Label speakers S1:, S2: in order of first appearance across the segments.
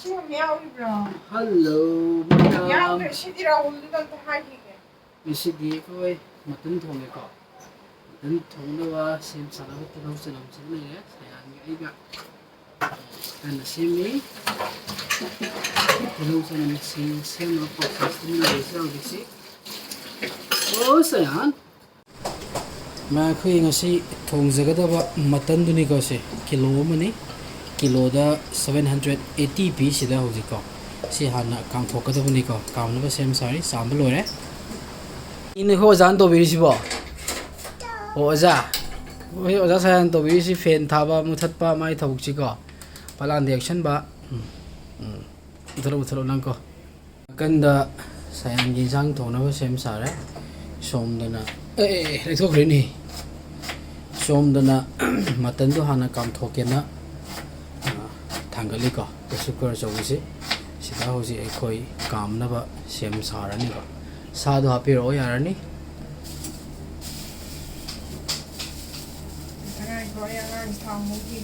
S1: Hello, madam.
S2: Yang sidira uldan ta haige.
S1: Isidi ko ay matan thonge ko. Matan thongna wa sem sana ko tinaw sa nam sin ne sayan ngi ay ga. Kan semi tinaw sa nam sin sem no process ni le sa diksi. Oh sayan. Ma khoi ngasi thongjagadaba matan duni ko se kilo mani kiloda 780 p sida hojiko si hana kam thokadabuni ko kamna sem sari sambal ore ine ho jan to biri sibo oza oza sayan to biri si fan thaba muthatpa mai thawuk chi ko palan reaction ba uthalo nang ko kanda sayan gi jang thona ba sem sare somdana lekthok rini somdana matan do hana kam thokena tanggali ko pressure chawisi sida hoji ekoi kamna ba sem sarani ko sadu hapiro yarani
S2: Tarai goya lan thamugi.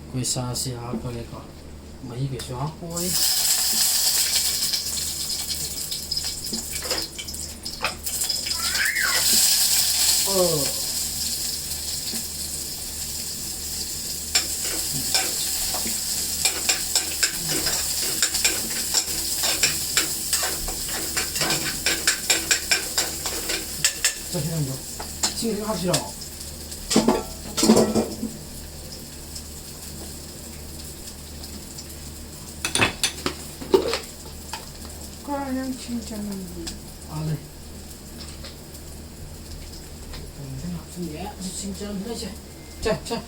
S1: koi sa si ha ko le ko mai ke so ha koi oh 자, 그냥 뭐 지금 합시다.
S2: Kaya 진짜
S1: 아, 네. 생각중이야. 진짜 그러지. 자.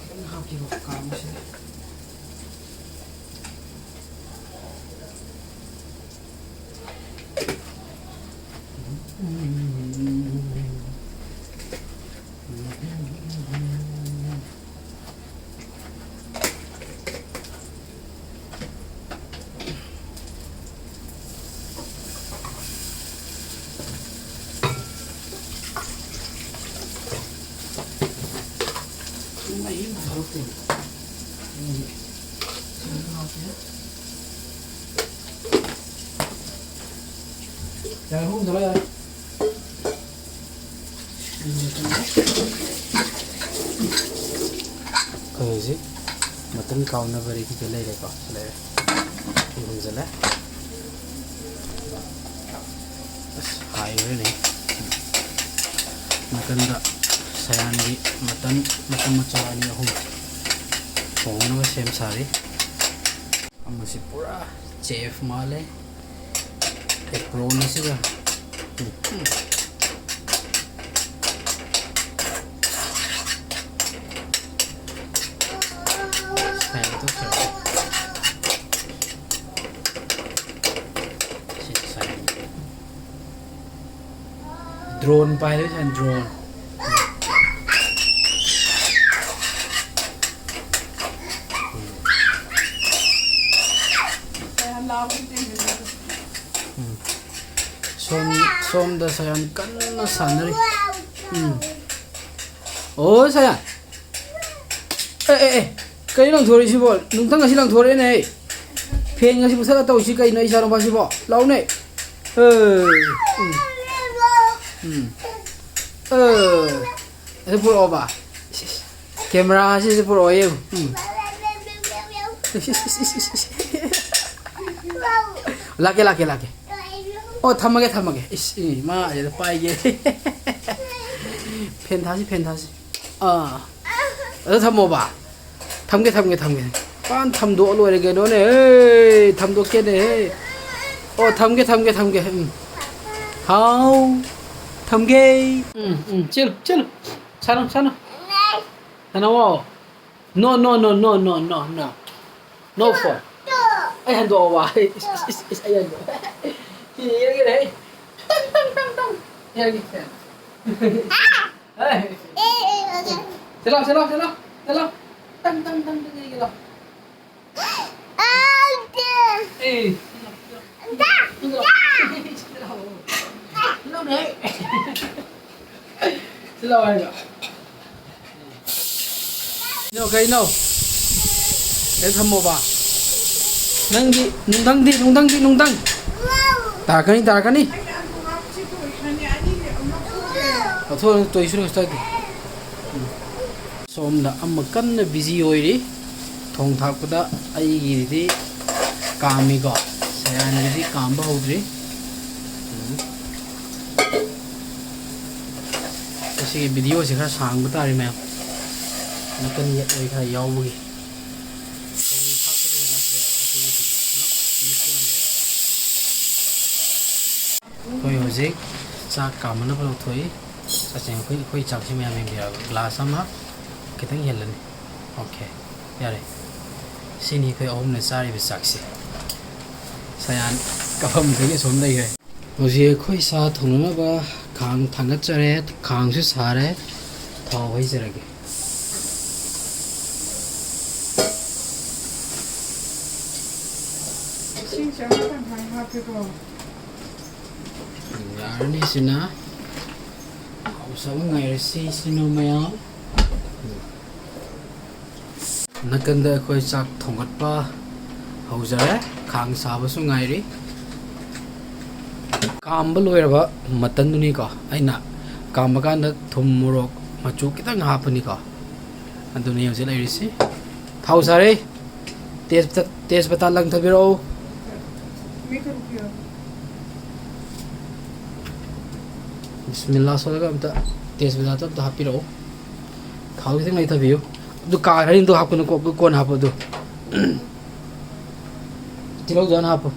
S1: 생각하기로 까무시네. May masarap din. Jangan hum dala ya. Kaya sih, matan kau na beri kita leh deh kau, seleh. Hum dala. Hai ini. Matan dah. Sayan di matan macam hum phone wa sem sari amasi pura chef male pro ni siga sayan to sir sayan drone pilot and drone somda sayan kanna sanari oh sayan kay lang thori si bol nungtang kasi lang thori na pen nga si busa ka tao si kay na isa lang pa si bol lau na ito puro ba camera kasi puro oyew laki oh thamage 이 마 얘도 빠이게 펜타시 어서 tham 봐 tham 빤 탐도 올라오게 너네 에이 탐도 깨네 tham 하우 탐게 찔 사람 하나와 no for ai hành đồ vào gì cái đấy tăng nghe gì ê thế nào tăng cái nào ê no 네. 슬라와이가. 너 가이노. 내 삼모봐. 낭디 농당. 다가니.
S2: Anh ăn cùng học chứ tuổi này anh đi để ông nó phụ kìa.
S1: thôi tôi xuống start somna amma kanna busy oiri thong thakpada ai gi kami go sayan gi kam ba hodriasi video se khara sang ba tari ma nakan ye oi khara yaw gi thong thakpada na pre asi gi koi hojik chak kamana ba thoi sacheng khoi chak si ma me bia glass ama kitang helan okay yare sini khoi om na sari bi chak si sayan kapam de som dai hai hoji khoi sa thongna ba khang thangat chare khang su sare thaw hoi jarage
S2: 진짜 한번 다 하고.
S1: yarni sina usam ngai si sino maya nakanda khoi chak thongat pa haujare khang sa ba su ngai ri kam ba loira ba matan duni ka aina kam ba kan thum murok machu kitang hapani ka anduni hojai lai ri si thau sare tez pata lang thabiro
S2: 미크로 끼워.
S1: Bismillah soalnya amta tes beda tu hapiro kau kita ngai tabiyo tu kar hari tu hapu nak kon hapu tu tilau jangan hapu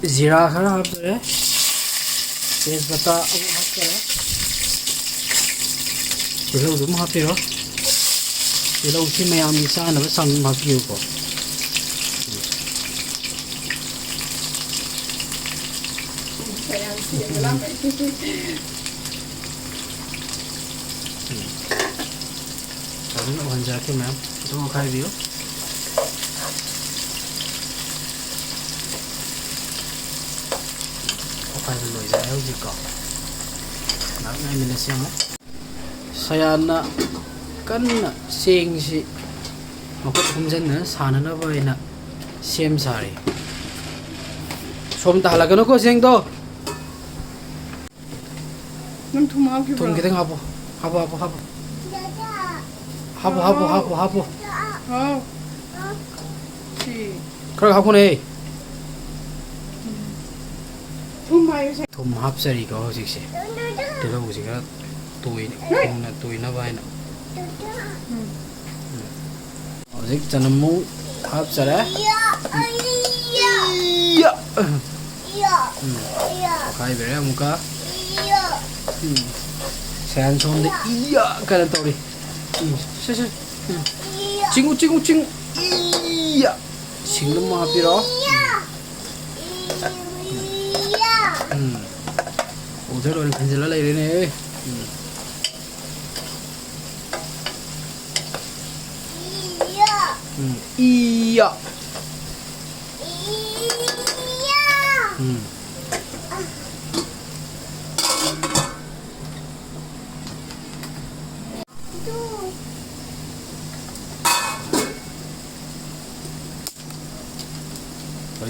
S1: zira khara hapu re tes beta abu hapu re tilau tu hapiro tilau si mayam isa na sang hapiyo ko Sabi na wanja ke ma'am. Ito mo kaya biyo. Okay na loy sa LG ko. Nakangay nila siya mo. Saya na kan na sing si makot kumjan na sana na ba na same sari. Som tahalaga no ko sing to.
S2: 넌 도마하기
S1: 돈 기등 하보. 하보.
S2: 어. 지.
S1: 그래 하보네.
S2: 도마에서.
S1: 돈 합사리가 허직시. 내가 보지가 또이나 봐이나. 어직 저는 뭐 합사래? 이야. 가이 베래 무까? Saya sonde iya kalian tahu deh. Saya cingu iya. Singgung mau hampir oh. Udah orang kanjela lah ini. Iya.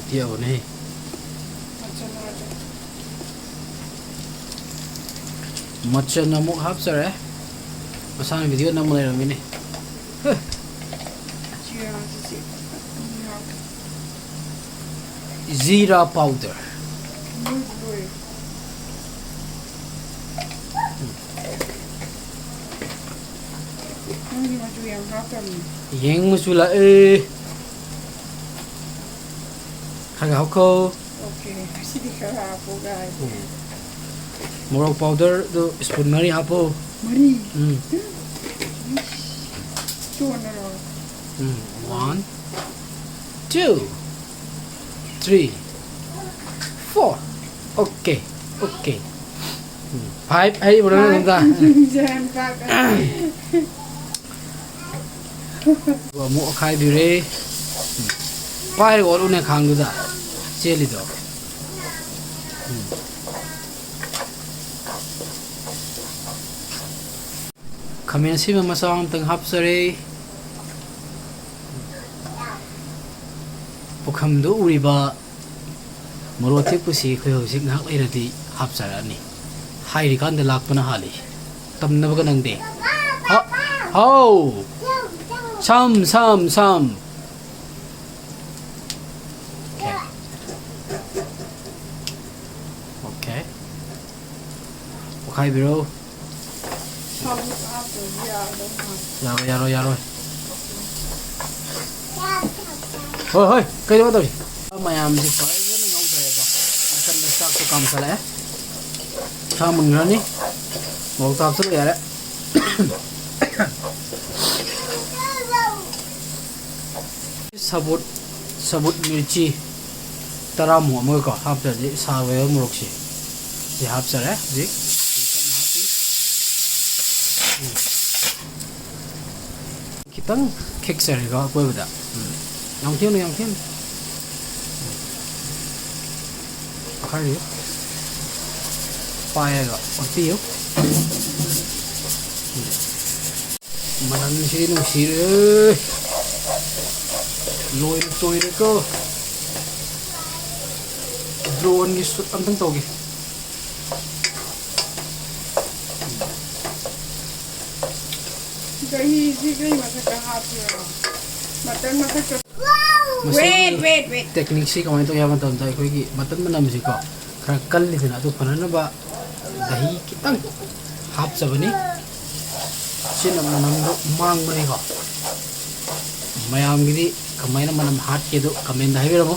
S1: Dia nih. Macam namuk habis ya. Pasang video namun ada ini. Zira powder. Yang musula Hako.
S2: Okay, sini kara hapo guys.
S1: Morok powder tu spoon mari hapo.
S2: Mari.
S1: One, 2, 3, 4. Okay. 5. Ay, boleh nonton.
S2: Jangan kakak.
S1: Gua mau khai bire. पायर और उन्हें खांगुदा चेली दो खमेन सी में मसाम तंग हापसरे पुखम दो उरिबा मरोते pussy खोय हौसिक नाक लेरदी हापसरानी हाइरि कांद लाकपना हाली तमनबग नंगदे how sam okay okay bro yaro hoi cái đó tôi mà làm gì phải rất là ngầu trời cơ cần được sao tôi cầm sao lẽ sao mình ra đi một tập rất là đấy sabut mirchi tara mo mo ko hap da ji sa we mo rok ji hap sa re ji kitang kek sa re ga ko ba da yang thiên khai đi pai ga tiêu manan si nu si re lôi tôi đấy cơ drone như suốt âm thanh tàu kì
S2: Dahil sige masakahapyo. Matan masakah. Wait.
S1: technique si kamay to yaman taon tayo koy matan manam si ko krakal ni na to panan ba dahi kitang hap sa bani sinam manam do mang bani ko mayam gidi kamay na manam hat ke do kamen dahi bira mo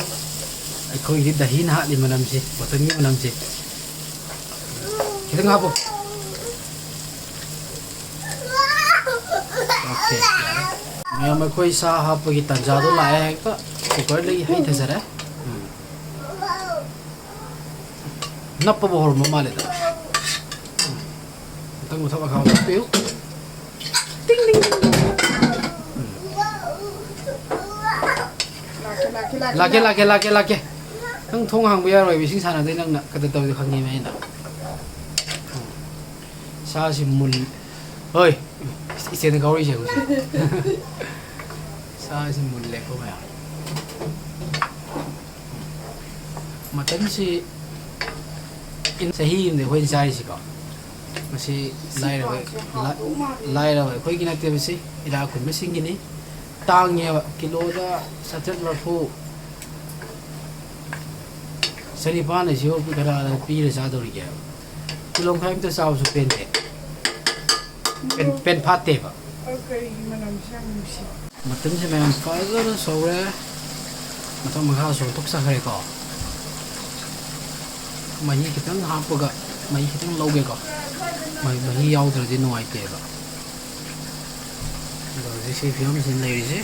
S1: ay koy gidi dahi na hat ni manam si matan ni manam si kitang hapo okay मैं मैं कोई सा हाप की तंजा तो लाया है का cooker लगी है थे सर नप बोहर ममा ले दा तंग उठा खाओ पियो टिंग टिंग लाके तंग थोंग हांग बिया रोय बिसिंग साना दे नंग कद तब दे खंगी मैं ना सा सि मुल ओय इसे ने गावरी छे सा सि मुल ले को मैं मतन से इन सही ने होई जाई सी को मसी लाइ रवे कोई कि नते बसी इरा खुन मसिंग गिनी तांग ये किलो दा सचत लफो सरी पान से हो करा पी रे सा दौरी के किलो खाइम तो साउ सु पेन फाते बा
S2: Okay, manam siya.
S1: मतन से मैं फाइबर सोरे मतलब मखा सो तोक सा खरे को मही कितन हापगा मही कितन लोगे को मही याउद्रदि नुआइतेबा जैसे फिल्म सिन लेरिसे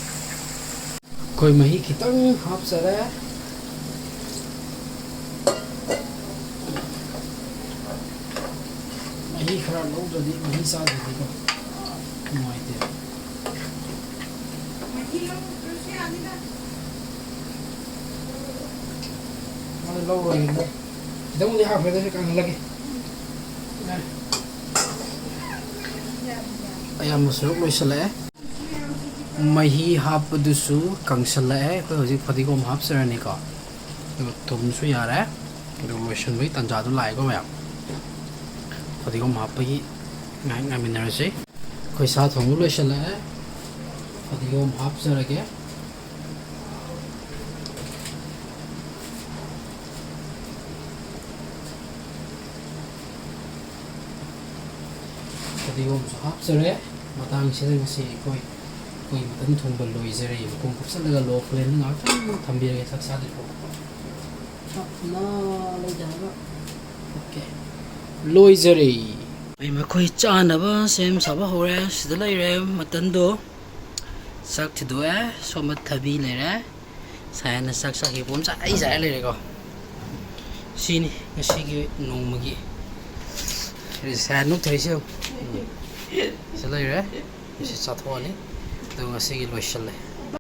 S1: कोई मही कितन हाप सरे मही खरा लोद्रदि मही सादि को नुआइतेबा lâu rồi giống như học về đây càng lagi ayam masuk loi sale mahi hap dusu kang sale ko hoji phadigom hap sarani ko tum su yara lotion với tan ja du lai ko maya phadigom hap pi ngai ngai mineral se koi sa thong loi sale phadigom hap sarage दिगोम हाप सरे मतंग से से कोई मतन थोंब लोई जरे कुम कुसल लगा लो फ्लेन ना थंबी रे sak sa दे ना ले जाबा ओके लोई जरे आई म कोई चानबा सेम सब होरे सिद लई रे मतन दो sak थि दो ए सोमत थबी ले रे सायन sak sak की पोम सा आई जा ले रे को सिनी ngasi gi nongmagi सायन नुक थैसे चलो रे इसे साथ वाले तो ऐसे की लोशन ले